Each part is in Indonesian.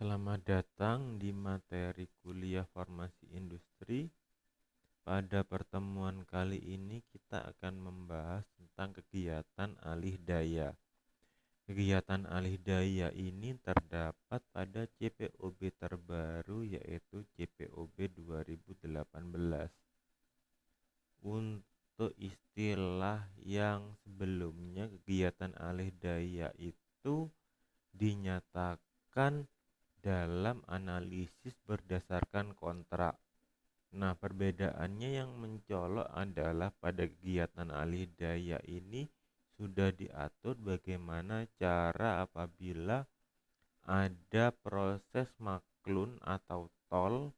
Selamat datang di materi kuliah farmasi industri. Pada pertemuan kali ini kita akan membahas tentang kegiatan alih daya. Kegiatan alih daya ini terdapat pada CPOB terbaru yaitu CPOB 2018. Untuk istilah yang sebelumnya, kegiatan alih daya itu dinyatakan dalam analisis berdasarkan kontrak. Nah, perbedaannya yang mencolok adalah pada kegiatan alih daya ini sudah diatur bagaimana cara apabila ada proses maklun atau tol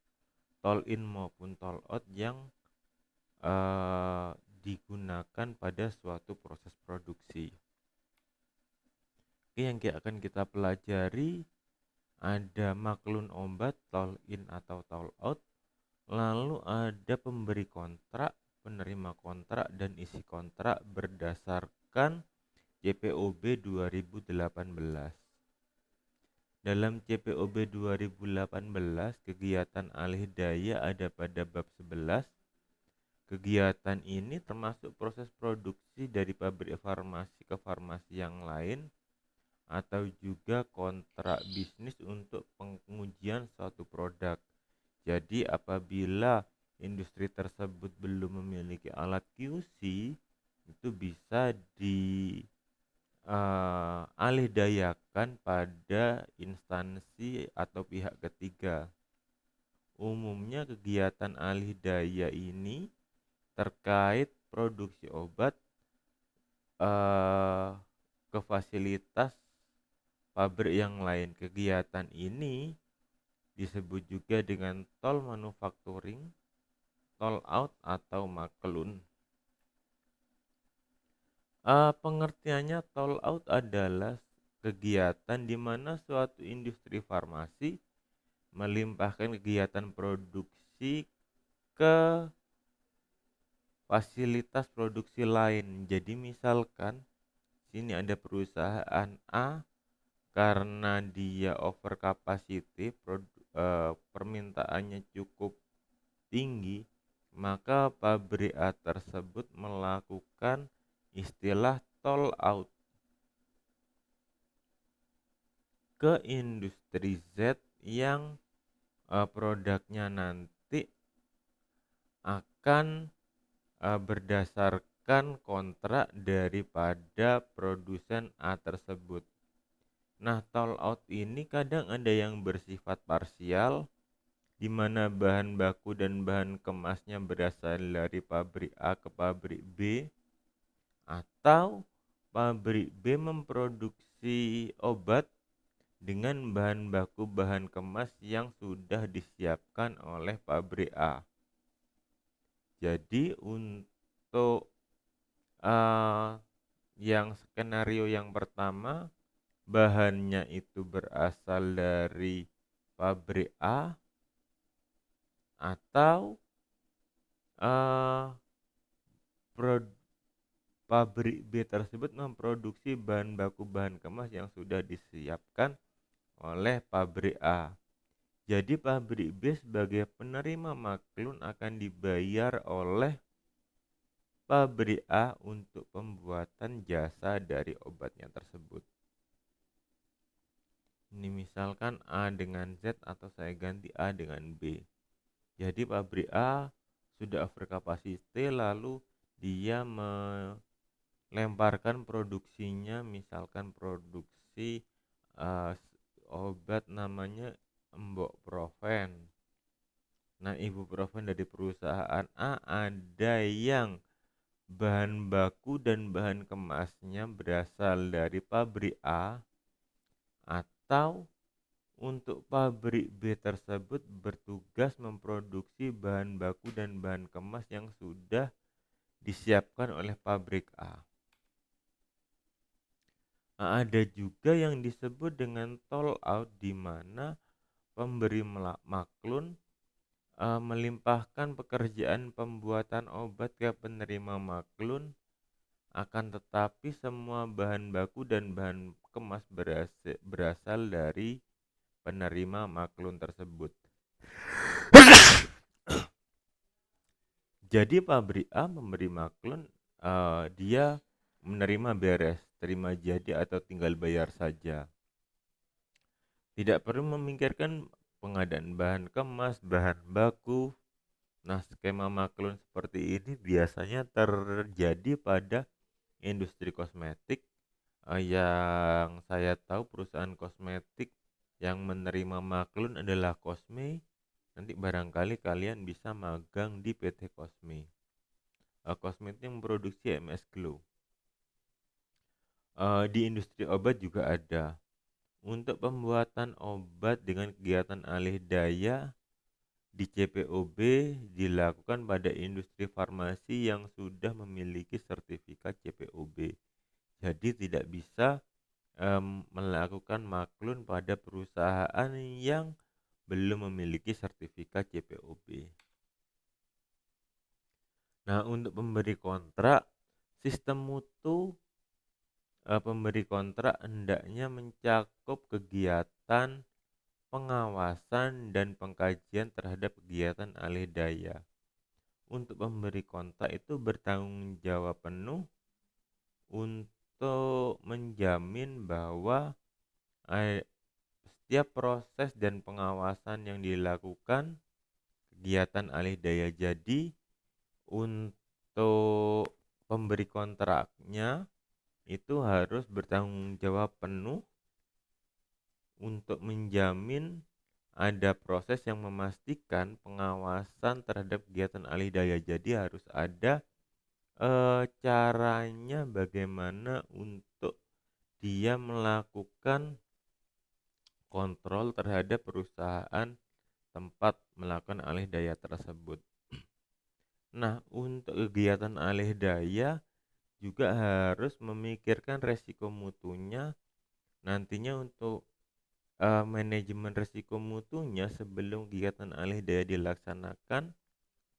in maupun tol out yang eh, digunakan pada suatu proses produksi. Oke, yang akan kita pelajari ada maklun obat, tol in atau tol out, lalu ada pemberi kontrak, penerima kontrak, dan isi kontrak berdasarkan CPOB 2018. Dalam CPOB 2018, kegiatan alih daya ada pada bab 11. Kegiatan ini termasuk proses produksi dari pabrik farmasi ke farmasi yang lain, atau juga kontrak bisnis untuk pengujian suatu produk. Jadi apabila industri tersebut belum memiliki alat QC, itu bisa alih dayakan pada instansi atau pihak ketiga. Umumnya kegiatan alih daya ini terkait produksi obat ke fasilitas pabrik yang lain. Kegiatan ini disebut juga dengan tol manufacturing, tol out, atau maklun. Pengertiannya, tol out adalah kegiatan di mana suatu industri farmasi melimpahkan kegiatan produksi ke fasilitas produksi lain. Jadi misalkan sini ada perusahaan A, karena dia over capacity, permintaannya cukup tinggi, maka pabrik A tersebut melakukan istilah tol out ke industri Z yang produknya nanti akan berdasarkan kontrak daripada produsen A tersebut. Nah, tol out ini kadang ada yang bersifat parsial, di mana bahan baku dan bahan kemasnya berasal dari pabrik A ke pabrik B, atau pabrik B memproduksi obat dengan bahan baku bahan kemas yang sudah disiapkan oleh pabrik A. Jadi untuk yang skenario yang pertama, bahannya itu berasal dari pabrik A, atau pabrik B tersebut memproduksi bahan baku bahan kemas yang sudah disiapkan oleh pabrik A. Jadi pabrik B sebagai penerima maklun akan dibayar oleh pabrik A untuk pembuatan jasa dari obatnya tersebut. Ini misalkan A dengan Z, atau saya ganti A dengan B. Jadi pabrik A sudah over capacity, lalu dia melemparkan produksinya, misalkan produksi obat namanya Ibuprofen. Nah, Ibuprofen dari perusahaan A ada yang bahan baku dan bahan kemasnya berasal dari pabrik A, atau untuk pabrik B tersebut bertugas memproduksi bahan baku dan bahan kemas yang sudah disiapkan oleh pabrik A. Ada juga yang disebut dengan tol out, di mana pemberi maklun melimpahkan pekerjaan pembuatan obat ke penerima maklun, akan tetapi semua bahan baku dan bahan kemas berasal dari penerima maklun tersebut. Jadi pabrik A memberi maklun, dia menerima beres, terima jadi atau tinggal bayar saja. Tidak perlu memikirkan pengadaan bahan kemas, bahan baku. Nah, skema maklun seperti ini biasanya terjadi pada industri kosmetik. Yang saya tahu perusahaan kosmetik yang menerima maklun adalah Cosme. Nanti barangkali kalian bisa magang di PT Cosme. Cosme itu yang memproduksi MS Glow. Di industri obat juga ada. Untuk pembuatan obat dengan kegiatan alih daya di CPOB dilakukan pada industri farmasi yang sudah memiliki sertifikat CPOB. Jadi tidak bisa melakukan maklun pada perusahaan yang belum memiliki sertifikat CPOB. Nah, untuk pemberi kontrak, sistem mutu pemberi kontrak hendaknya mencakup kegiatan pengawasan dan pengkajian terhadap kegiatan alih daya. Untuk pemberi kontrak itu bertanggung jawab penuh untuk menjamin bahwa setiap proses dan pengawasan yang dilakukan kegiatan alih daya jadi untuk pemberi kontraknya itu harus bertanggung jawab penuh untuk menjamin ada proses yang memastikan pengawasan terhadap kegiatan alih daya. Jadi harus ada caranya bagaimana untuk dia melakukan kontrol terhadap perusahaan tempat melakukan alih daya tersebut. Nah, untuk kegiatan alih daya juga harus memikirkan resiko mutunya. Nantinya untuk manajemen resiko mutunya sebelum kegiatan alih daya dilaksanakan,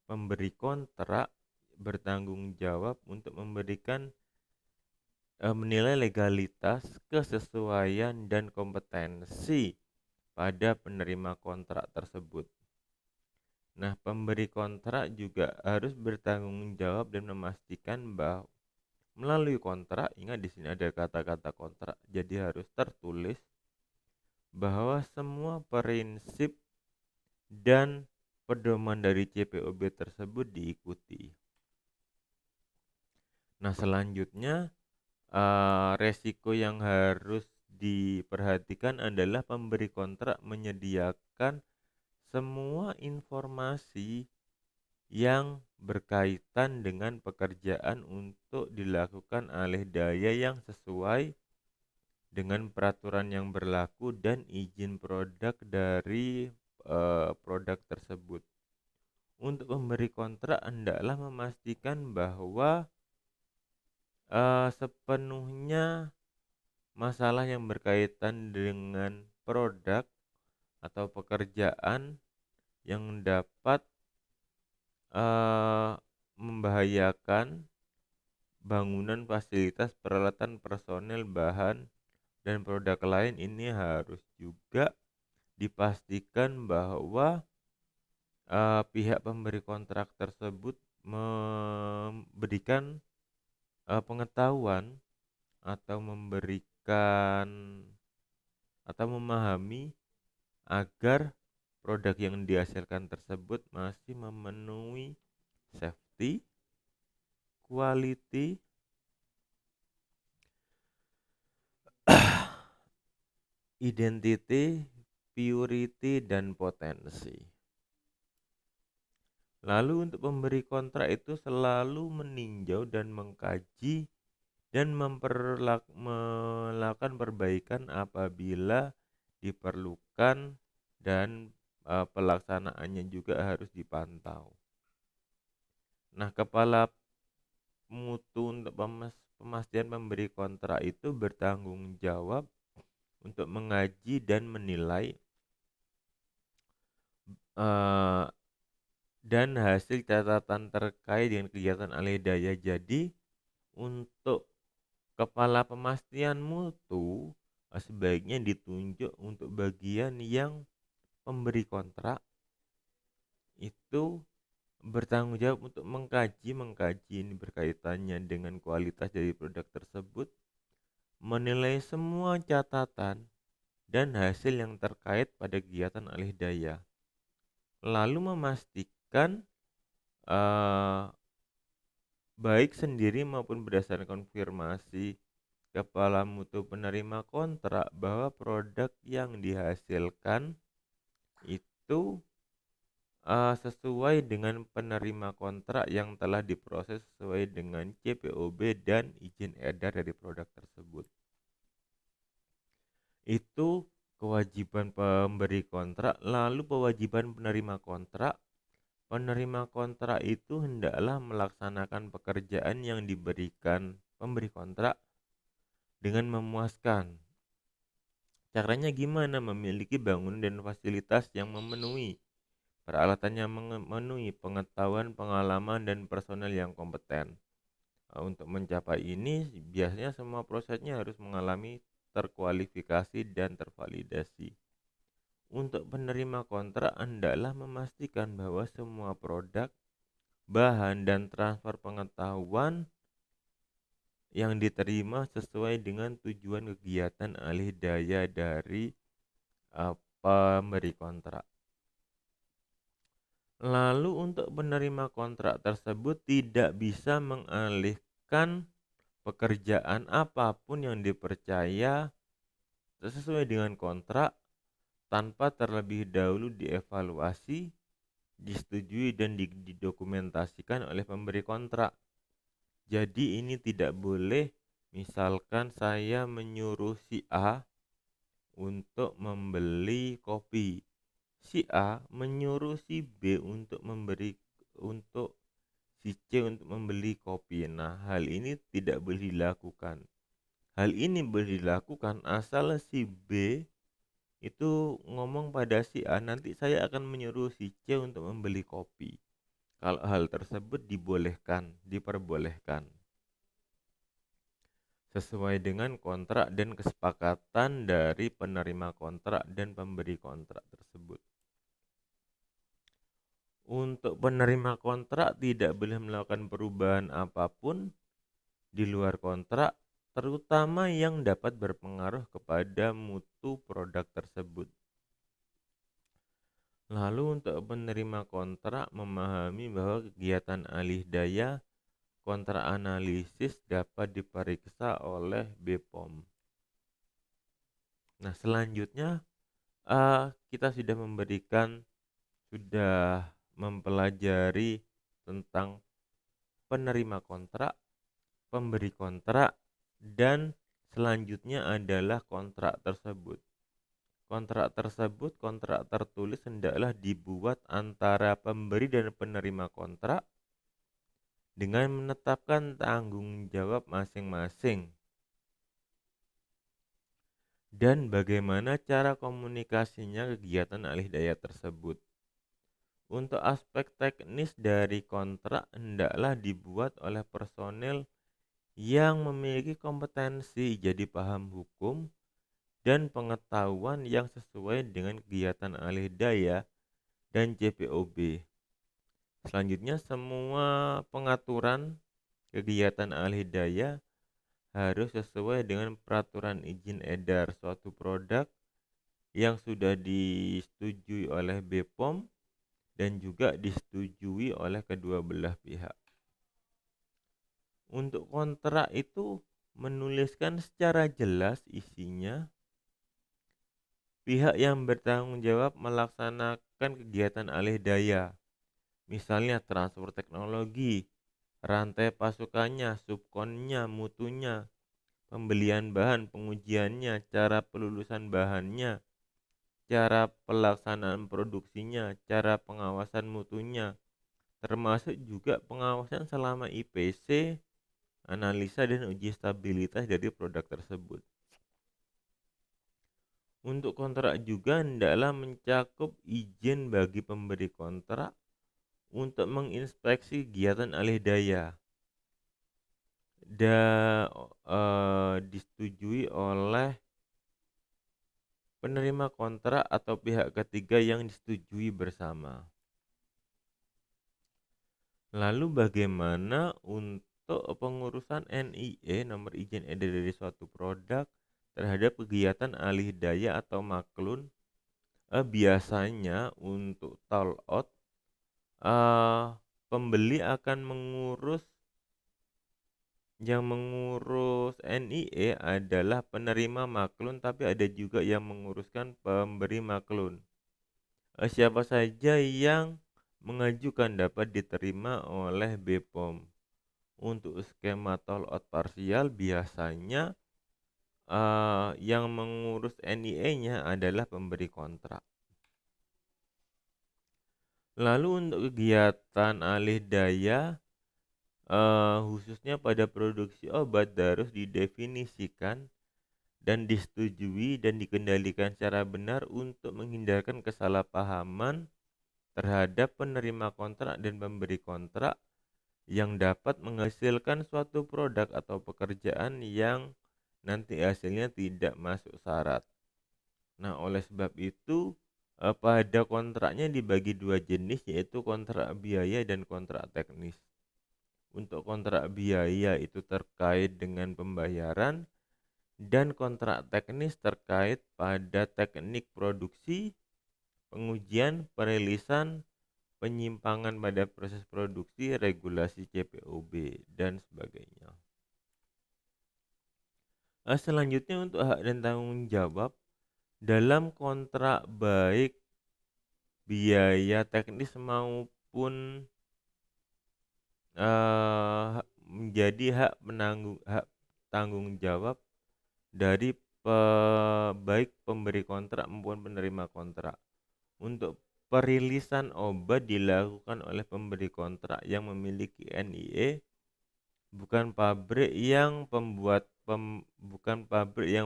pemberi kontrak bertanggung jawab untuk memberikan menilai legalitas, kesesuaian, dan kompetensi pada penerima kontrak tersebut. Nah, pemberi kontrak juga harus bertanggung jawab dan memastikan bahwa melalui kontrak, ingat di sini ada kata-kata kontrak, jadi harus tertulis bahwa semua prinsip dan pedoman dari CPOB tersebut diikuti. Nah, selanjutnya resiko yang harus diperhatikan adalah pemberi kontrak menyediakan semua informasi yang berkaitan dengan pekerjaan untuk dilakukan alih daya yang sesuai dengan peraturan yang berlaku dan izin produk dari produk tersebut. Untuk pemberi kontrak hendaklah memastikan bahwa sepenuhnya masalah yang berkaitan dengan produk atau pekerjaan yang dapat membahayakan bangunan, fasilitas, peralatan, personel, bahan, dan produk lain ini harus juga dipastikan bahwa pihak pemberi kontrak tersebut memberikan pengetahuan atau memberikan atau memahami agar produk yang dihasilkan tersebut masih memenuhi safety, quality, identity, purity, dan potensi. Lalu untuk pemberi kontrak itu selalu meninjau dan mengkaji dan melakukan perbaikan apabila diperlukan dan pelaksanaannya juga harus dipantau. Nah, kepala mutu untuk pemastian pemberi kontrak itu bertanggung jawab untuk mengaji dan menilai dan hasil catatan terkait dengan kegiatan alih daya. Jadi untuk kepala pemastian mutu sebaiknya ditunjuk untuk bagian yang pemberi kontrak itu bertanggung jawab untuk mengkaji ini berkaitannya dengan kualitas dari produk tersebut, menilai semua catatan dan hasil yang terkait pada kegiatan alih daya, lalu memastikan eh, baik sendiri maupun berdasarkan konfirmasi kepala mutu penerima kontrak bahwa produk yang dihasilkan itu sesuai dengan penerima kontrak yang telah diproses sesuai dengan CPOB dan izin edar dari produk tersebut. Itu kewajiban pemberi kontrak. Lalu kewajiban penerima kontrak. Penerima kontrak itu hendaklah melaksanakan pekerjaan yang diberikan pemberi kontrak dengan memuaskan. Caranya gimana? Memiliki bangunan dan fasilitas yang memenuhi, peralatan yang memenuhi, pengetahuan, pengalaman, dan personel yang kompeten. Untuk mencapai ini, biasanya semua prosesnya harus mengalami terkualifikasi dan tervalidasi. Untuk penerima kontrak, hendaklah memastikan bahwa semua produk, bahan, dan transfer pengetahuan yang diterima sesuai dengan tujuan kegiatan alih daya dari pemberi kontrak. Lalu untuk penerima kontrak tersebut tidak bisa mengalihkan pekerjaan apapun yang dipercaya sesuai dengan kontrak tanpa terlebih dahulu dievaluasi, disetujui dan didokumentasikan oleh pemberi kontrak. Jadi ini tidak boleh, misalkan saya menyuruh si A untuk membeli kopi, si A menyuruh si B untuk si C untuk membeli kopi. Nah, hal ini tidak boleh dilakukan. Hal ini boleh dilakukan asal si B itu ngomong pada si A, nanti saya akan menyuruh si C untuk membeli kopi. Kalau hal tersebut diperbolehkan sesuai dengan kontrak dan kesepakatan dari penerima kontrak dan pemberi kontrak tersebut. Untuk penerima kontrak tidak boleh melakukan perubahan apapun di luar kontrak, terutama yang dapat berpengaruh kepada mutu produk tersebut. Lalu untuk penerima kontrak memahami bahwa kegiatan alih daya kontrak analisis dapat diperiksa oleh BPOM. Nah, selanjutnya kita sudah mempelajari tentang penerima kontrak, pemberi kontrak, dan selanjutnya adalah kontrak tersebut. Kontrak tertulis hendaklah dibuat antara pemberi dan penerima kontrak dengan menetapkan tanggung jawab masing-masing dan bagaimana cara komunikasinya kegiatan alih daya tersebut. Untuk aspek teknis dari kontrak hendaklah dibuat oleh personel yang memiliki kompetensi, jadi paham hukum dan pengetahuan yang sesuai dengan kegiatan alih daya dan CPOB. Selanjutnya, semua pengaturan kegiatan alih daya harus sesuai dengan peraturan izin edar suatu produk yang sudah disetujui oleh BPOM dan juga disetujui oleh kedua belah pihak. Untuk kontrak itu menuliskan secara jelas isinya, pihak yang bertanggung jawab melaksanakan kegiatan alih daya, misalnya transfer teknologi, rantai pasukannya, subkonnya, mutunya, pembelian bahan, pengujiannya, cara pelulusan bahannya, cara pelaksanaan produksinya, cara pengawasan mutunya, termasuk juga pengawasan selama IPC, analisa dan uji stabilitas dari produk tersebut. Untuk kontrak juga hendaklah mencakup izin bagi pemberi kontrak untuk menginspeksi kegiatan alih daya dan disetujui oleh penerima kontrak atau pihak ketiga yang disetujui bersama. Lalu bagaimana untuk pengurusan NIE nomor izin edar dari suatu produk terhadap kegiatan alih daya atau maklun? Biasanya untuk toll out, pembeli akan yang mengurus NIE adalah penerima maklun, tapi ada juga yang menguruskan pemberi maklun. Siapa saja yang mengajukan dapat diterima oleh BPOM. Untuk skema toll out parsial biasanya yang mengurus NIE-nya adalah pemberi kontrak. Lalu untuk kegiatan alih daya, khususnya pada produksi obat, harus didefinisikan dan disetujui dan dikendalikan secara benar untuk menghindarkan kesalahpahaman terhadap penerima kontrak dan pemberi kontrak yang dapat menghasilkan suatu produk atau pekerjaan yang nanti hasilnya tidak masuk syarat. Nah, oleh sebab itu pada kontraknya dibagi dua jenis, yaitu kontrak biaya dan kontrak teknis. Untuk kontrak biaya itu terkait dengan pembayaran, dan kontrak teknis terkait pada teknik produksi, pengujian, perilisan, penyimpangan pada proses produksi, regulasi CPOB, dan sebagainya. Selanjutnya untuk hak dan tanggung jawab dalam kontrak, baik biaya teknis maupun menjadi hak tanggung jawab dari baik pemberi kontrak maupun penerima kontrak. Untuk perilisan obat dilakukan oleh pemberi kontrak yang memiliki NIE, bukan pabrik yang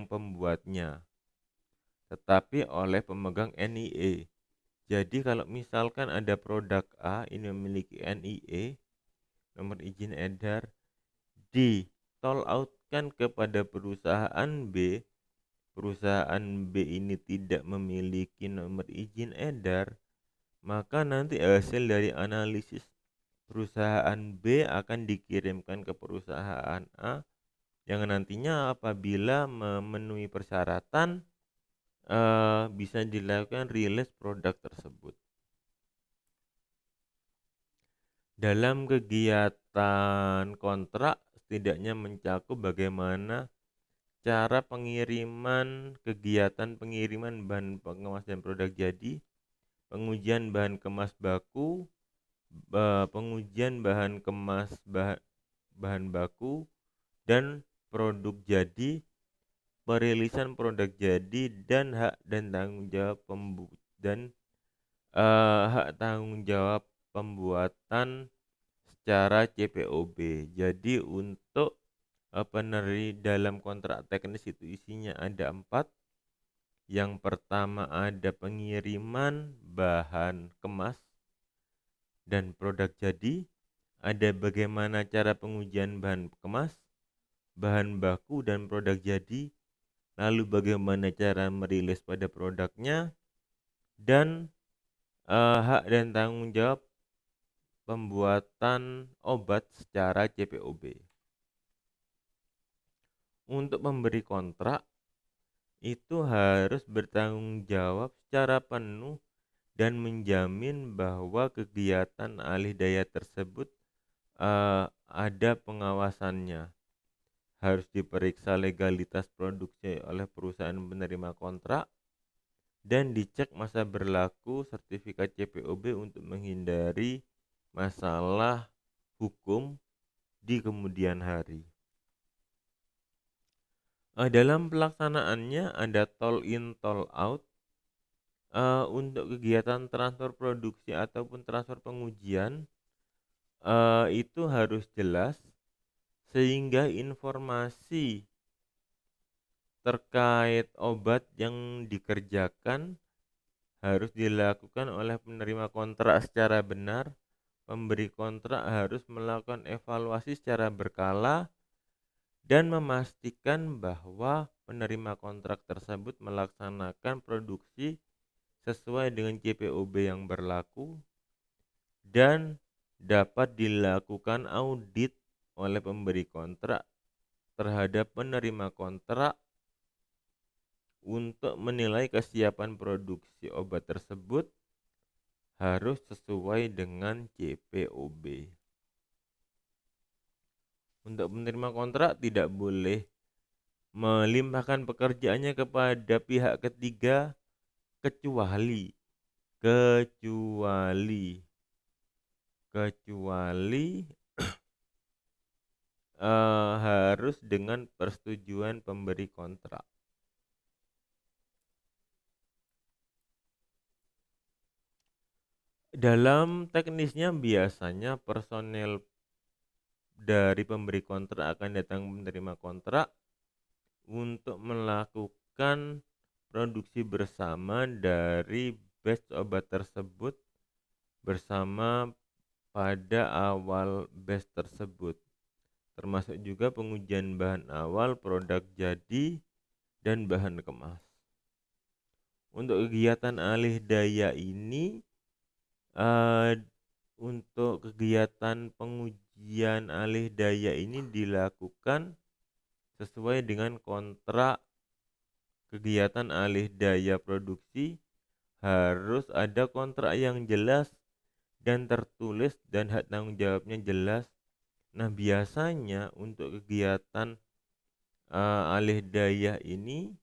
pembuatnya, tetapi oleh pemegang NIE. Jadi kalau misalkan ada produk A ini memiliki NIE, nomor izin edar, di toll outkan kepada perusahaan B, perusahaan B ini tidak memiliki nomor izin edar, maka nanti hasil dari analisis perusahaan B akan dikirimkan ke perusahaan A yang nantinya apabila memenuhi persyaratan bisa dilakukan rilis produk tersebut. Dalam kegiatan kontrak setidaknya mencakup bagaimana cara kegiatan pengiriman bahan pengemas dan produk jadi, pengujian bahan kemas baku, pengujian bahan kemas bahan baku dan produk jadi, perilisan produk jadi, dan hak dan tanggung jawab hak tanggung jawab pembuatan secara CPOB. Jadi untuk dalam kontrak teknis itu isinya ada 4. Yang pertama ada pengiriman bahan kemas dan produk jadi, ada bagaimana cara pengujian bahan kemas, bahan baku dan produk jadi, lalu bagaimana cara merilis pada produknya, dan hak dan tanggung jawab pembuatan obat secara CPOB. Untuk memberi kontrak itu harus bertanggung jawab secara penuh dan menjamin bahwa kegiatan alih daya tersebut ada pengawasannya. Harus diperiksa legalitas produksi oleh perusahaan penerima kontrak dan dicek masa berlaku sertifikat CPOB untuk menghindari masalah hukum di kemudian hari. Dalam pelaksanaannya ada toll in toll out. Untuk kegiatan transfer produksi ataupun transfer pengujian itu harus jelas sehingga informasi terkait obat yang dikerjakan harus dilakukan oleh penerima kontrak secara benar. Pemberi kontrak harus melakukan evaluasi secara berkala dan memastikan bahwa penerima kontrak tersebut melaksanakan produksi sesuai dengan CPOB yang berlaku dan dapat dilakukan audit oleh pemberi kontrak terhadap penerima kontrak untuk menilai kesiapan produksi obat tersebut harus sesuai dengan CPOB. Untuk penerima kontrak tidak boleh melimpahkan pekerjaannya kepada pihak ketiga kecuali kecuali kecuali harus dengan persetujuan pemberi kontrak. Dalam teknisnya biasanya personel dari pemberi kontrak akan datang menerima kontrak untuk melakukan produksi bersama dari batch obat tersebut bersama pada awal batch tersebut, termasuk juga pengujian bahan awal, produk jadi, dan bahan kemas. Untuk kegiatan alih daya ini, untuk kegiatan pengujian alih daya ini dilakukan sesuai dengan kontrak kegiatan alih daya produksi. Harus ada kontrak yang jelas dan tertulis dan hak tanggung jawabnya jelas. Nah, biasanya untuk kegiatan alih daya ini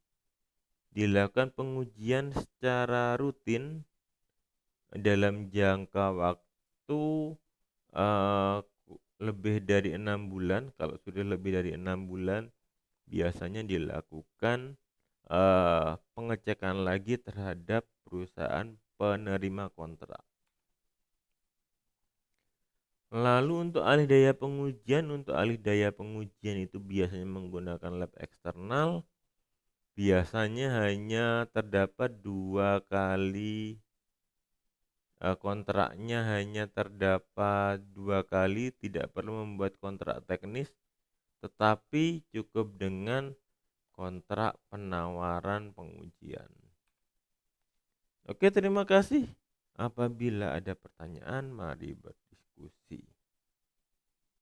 dilakukan pengujian secara rutin dalam jangka waktu lebih dari 6 bulan. Kalau sudah lebih dari 6 bulan biasanya dilakukan pengecekan lagi terhadap perusahaan penerima kontrak. Lalu untuk alih daya pengujian itu biasanya menggunakan lab eksternal. Biasanya hanya terdapat 2 kali, kontraknya hanya terdapat 2 kali, tidak perlu membuat kontrak teknis, tetapi cukup dengan kontrak penawaran pengujian. Oke, terima kasih. Apabila ada pertanyaan, mari berdiskusi.